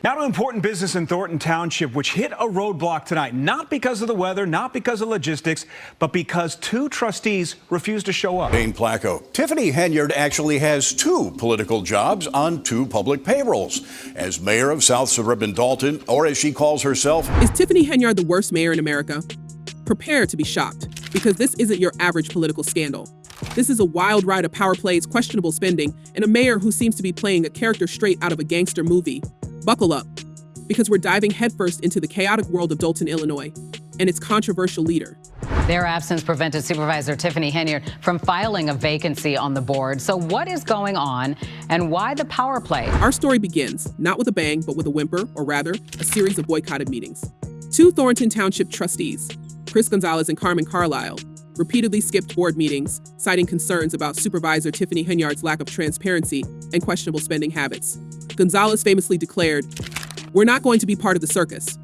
Now to important business in Thornton Township, which hit a roadblock tonight, not because of the weather, not because of logistics, but because two trustees refused to show up. Dane Placco. Tiffany Henyard actually has two political jobs on two public payrolls. As mayor of South Suburban Dolton, or as she calls herself. Is Tiffany Henyard the worst mayor in America? Prepare to be shocked, because this isn't your average political scandal. This is a wild ride of power plays, questionable spending, and a mayor who seems to be playing a character straight out of a gangster movie. Buckle up, because we're diving headfirst into the chaotic world of Dolton, Illinois, and its controversial leader. Their absence prevented Supervisor Tiffany Henyard from filing a vacancy on the board. So what is going on and why the power play? Our story begins, not with a bang, but with a whimper, or rather, a series of boycotted meetings. Two Thornton Township trustees, Chris Gonzalez and Carmen Carlisle, repeatedly skipped board meetings, citing concerns about Supervisor Tiffany Henyard's lack of transparency and questionable spending habits. Gonzalez famously declared, "We're not going to be part of the circus.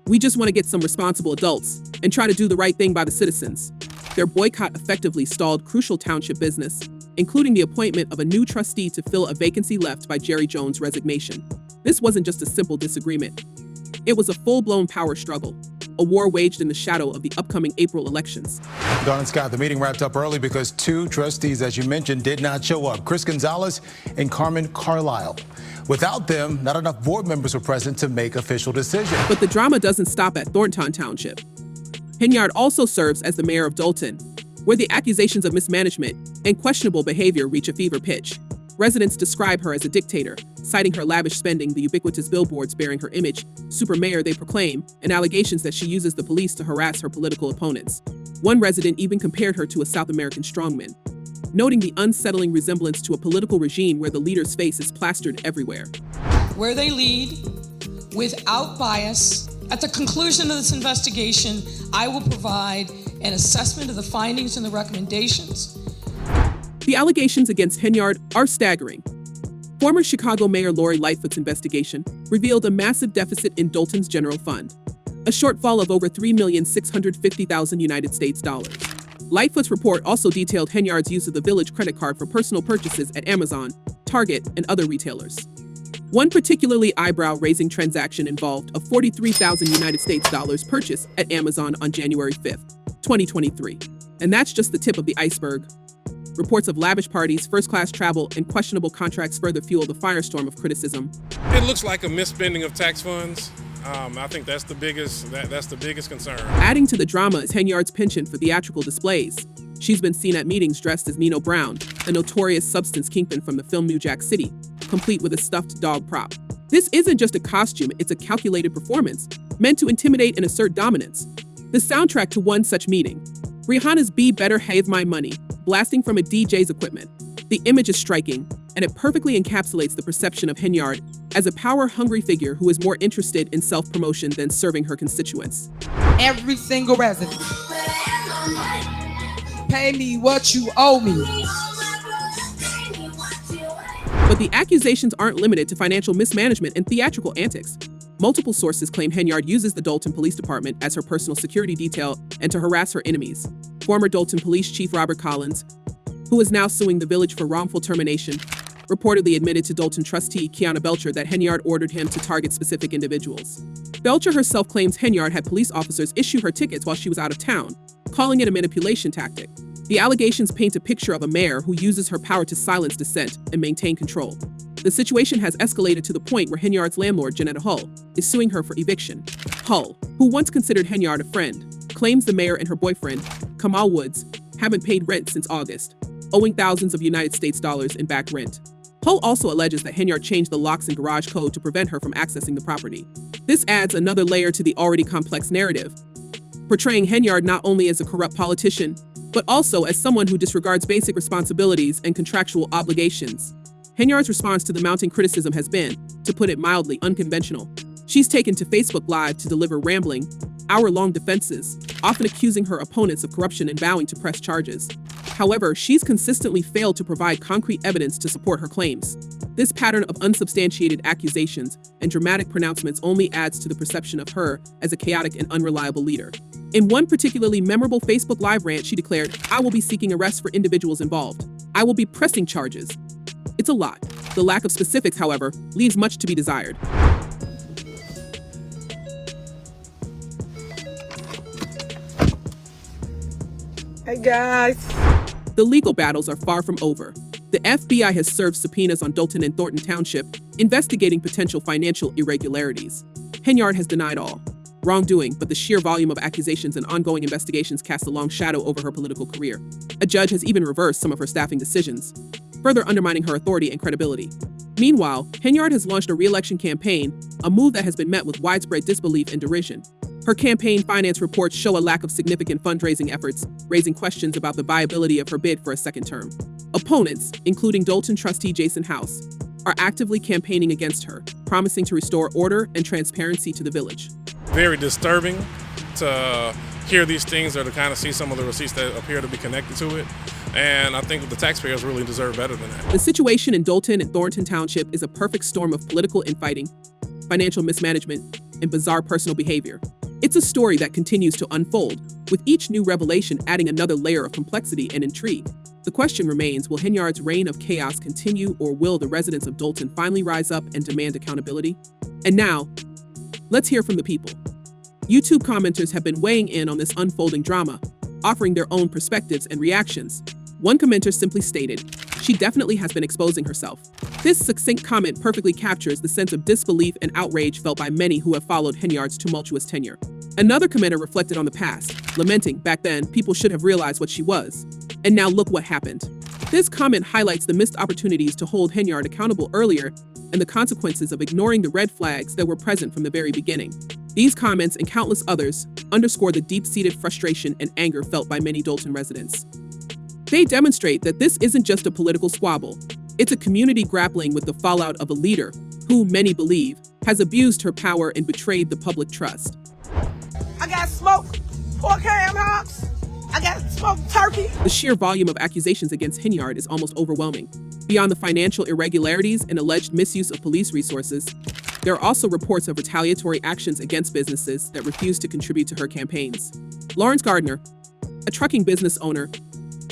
We just want to get some responsible adults and try to do the right thing by the citizens." Their boycott effectively stalled crucial township business, including the appointment of a new trustee to fill a vacancy left by Jerry Jones' resignation. This wasn't just a simple disagreement. It was a full-blown power struggle, a war waged in the shadow of the upcoming April elections. Dawn and Scott, the meeting wrapped up early because two trustees, as you mentioned, did not show up. Chris Gonzalez and Carmen Carlisle. Without them, not enough board members were present to make official decisions. But the drama doesn't stop at Thornton Township. Henyard also serves as the mayor of Dolton, where the accusations of mismanagement and questionable behavior reach a fever pitch. Residents describe her as a dictator, citing her lavish spending, the ubiquitous billboards bearing her image, super mayor they proclaim, and allegations that she uses the police to harass her political opponents. One resident even compared her to a South American strongman, noting the unsettling resemblance to a political regime where the leader's face is plastered everywhere. Where they lead, without bias. At the conclusion of this investigation, I will provide an assessment of the findings and the recommendations. The allegations against Henyard are staggering. Former Chicago Mayor Lori Lightfoot's investigation revealed a massive deficit in Dolton's general fund, a shortfall of over $3,650,000 United States dollars. Lightfoot's report also detailed Henyard's use of the Village credit card for personal purchases at Amazon, Target, and other retailers. One particularly eyebrow-raising transaction involved a $43,000 United States dollars purchase at Amazon on January 5th, 2023. And that's just the tip of the iceberg. Reports of lavish parties, first-class travel, and questionable contracts further fuel the firestorm of criticism. It looks like a misspending of tax funds. I think that's the biggest concern. Adding to the drama is Henyard's penchant for theatrical displays. She's been seen at meetings dressed as Nino Brown, a notorious substance kingpin from the film New Jack City, complete with a stuffed dog prop. This isn't just a costume, it's a calculated performance, meant to intimidate and assert dominance. The soundtrack to one such meeting, Rihanna's Be Better Have My Money, blasting from a DJ's equipment. The image is striking, and it perfectly encapsulates the perception of Henyard as a power-hungry figure who is more interested in self-promotion than serving her constituents. Every single resident, pay me what you owe me. But the accusations aren't limited to financial mismanagement and theatrical antics. Multiple sources claim Henyard uses the Dolton Police Department as her personal security detail and to harass her enemies. Former Dolton Police Chief Robert Collins, who is now suing the village for wrongful termination, reportedly admitted to Dolton trustee Kiana Belcher that Henyard ordered him to target specific individuals. Belcher herself claims Henyard had police officers issue her tickets while she was out of town, calling it a manipulation tactic. The allegations paint a picture of a mayor who uses her power to silence dissent and maintain control. The situation has escalated to the point where Henyard's landlord, Janetta Hull, is suing her for eviction. Hull, who once considered Henyard a friend, claims the mayor and her boyfriend, Kamal Woods, haven't paid rent since August, owing thousands of United States dollars in back rent. Hull also alleges that Henyard changed the locks and garage code to prevent her from accessing the property. This adds another layer to the already complex narrative, portraying Henyard not only as a corrupt politician, but also as someone who disregards basic responsibilities and contractual obligations. Henyard's response to the mounting criticism has been, to put it mildly, unconventional. She's taken to Facebook Live to deliver rambling, hour-long defenses, often accusing her opponents of corruption and vowing to press charges. However, she's consistently failed to provide concrete evidence to support her claims. This pattern of unsubstantiated accusations and dramatic pronouncements only adds to the perception of her as a chaotic and unreliable leader. In one particularly memorable Facebook Live rant, she declared, "I will be seeking arrests for individuals involved. I will be pressing charges." It's a lot. The lack of specifics, however, leaves much to be desired. Hey guys. The legal battles are far from over. The FBI has served subpoenas on Dolton and Thornton Township, investigating potential financial irregularities. Henyard has denied all wrongdoing, but the sheer volume of accusations and ongoing investigations cast a long shadow over her political career. A judge has even reversed some of her staffing decisions, further undermining her authority and credibility. Meanwhile, Henyard has launched a re-election campaign, a move that has been met with widespread disbelief and derision. Her campaign finance reports show a lack of significant fundraising efforts, raising questions about the viability of her bid for a second term. Opponents, including Dolton trustee Jason House, are actively campaigning against her, promising to restore order and transparency to the village. Very disturbing to hear these things or to kind of see some of the receipts that appear to be connected to it. And I think the taxpayers really deserve better than that. The situation in Dolton and Thornton Township is a perfect storm of political infighting, financial mismanagement, and bizarre personal behavior. It's a story that continues to unfold, with each new revelation adding another layer of complexity and intrigue. The question remains, will Henyard's reign of chaos continue, or will the residents of Dolton finally rise up and demand accountability? And now, let's hear from the people. YouTube commenters have been weighing in on this unfolding drama, offering their own perspectives and reactions. One commenter simply stated, "She definitely has been exposing herself." This succinct comment perfectly captures the sense of disbelief and outrage felt by many who have followed Henyard's tumultuous tenure. Another commenter reflected on the past, lamenting, "Back then, people should have realized what she was. And now look what happened." This comment highlights the missed opportunities to hold Henyard accountable earlier and the consequences of ignoring the red flags that were present from the very beginning. These comments and countless others underscore the deep-seated frustration and anger felt by many Dolton residents. They demonstrate that this isn't just a political squabble. It's a community grappling with the fallout of a leader who, many believe, has abused her power and betrayed the public trust. I got smoked pork ham hocks. I got smoked turkey. The sheer volume of accusations against Henyard is almost overwhelming. Beyond the financial irregularities and alleged misuse of police resources, there are also reports of retaliatory actions against businesses that refuse to contribute to her campaigns. Lawrence Gardner, a trucking business owner,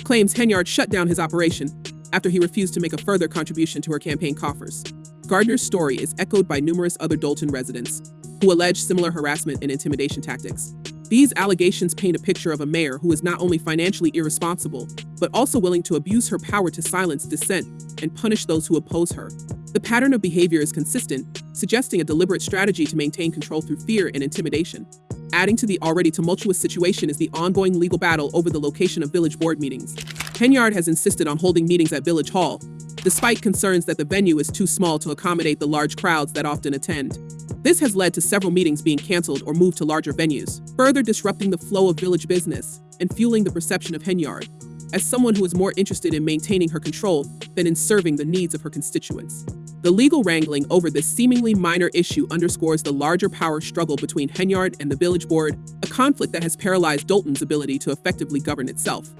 claims Henyard shut down his operation after he refused to make a further contribution to her campaign coffers. Gardner's story is echoed by numerous other Dolton residents who allege similar harassment and intimidation tactics. These allegations paint a picture of a mayor who is not only financially irresponsible, but also willing to abuse her power to silence dissent and punish those who oppose her. The pattern of behavior is consistent, suggesting a deliberate strategy to maintain control through fear and intimidation. Adding to the already tumultuous situation is the ongoing legal battle over the location of village board meetings. Henyard has insisted on holding meetings at Village Hall, despite concerns that the venue is too small to accommodate the large crowds that often attend. This has led to several meetings being canceled or moved to larger venues, further disrupting the flow of village business and fueling the perception of Henyard as someone who is more interested in maintaining her control than in serving the needs of her constituents. The legal wrangling over this seemingly minor issue underscores the larger power struggle between Henyard and the village board, a conflict that has paralyzed Dolton's ability to effectively govern itself.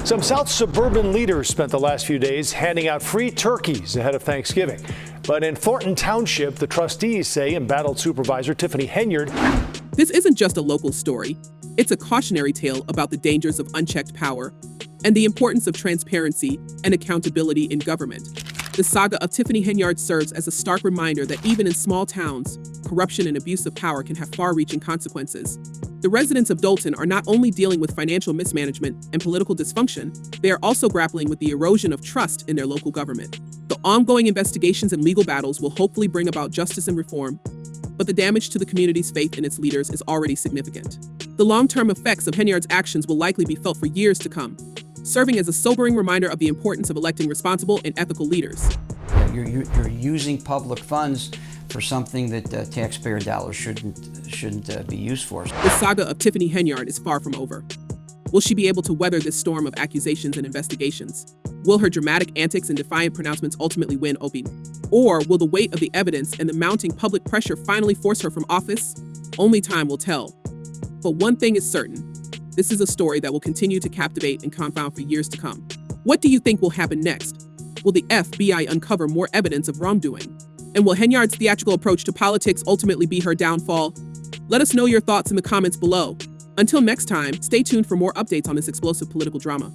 Some South suburban leaders spent the last few days handing out free turkeys ahead of Thanksgiving. But in Thornton Township, the trustees say embattled Supervisor Tiffany Henyard. This isn't just a local story. It's a cautionary tale about the dangers of unchecked power and the importance of transparency and accountability in government. The saga of Tiffany Henyard serves as a stark reminder that even in small towns, corruption and abuse of power can have far-reaching consequences. The residents of Dolton are not only dealing with financial mismanagement and political dysfunction, they are also grappling with the erosion of trust in their local government. The ongoing investigations and legal battles will hopefully bring about justice and reform, but the damage to the community's faith in its leaders is already significant. The long-term effects of Henyard's actions will likely be felt for years to come, serving as a sobering reminder of the importance of electing responsible and ethical leaders. You're using public funds for something that taxpayer dollars shouldn't be used for. The saga of Tiffany Henyard is far from over. Will she be able to weather this storm of accusations and investigations? Will her dramatic antics and defiant pronouncements ultimately win Opie? Or will the weight of the evidence and the mounting public pressure finally force her from office? Only time will tell. But one thing is certain. This is a story that will continue to captivate and confound for years to come. What do you think will happen next? Will the FBI uncover more evidence of wrongdoing? And will Henyard's theatrical approach to politics ultimately be her downfall? Let us know your thoughts in the comments below. Until next time, stay tuned for more updates on this explosive political drama.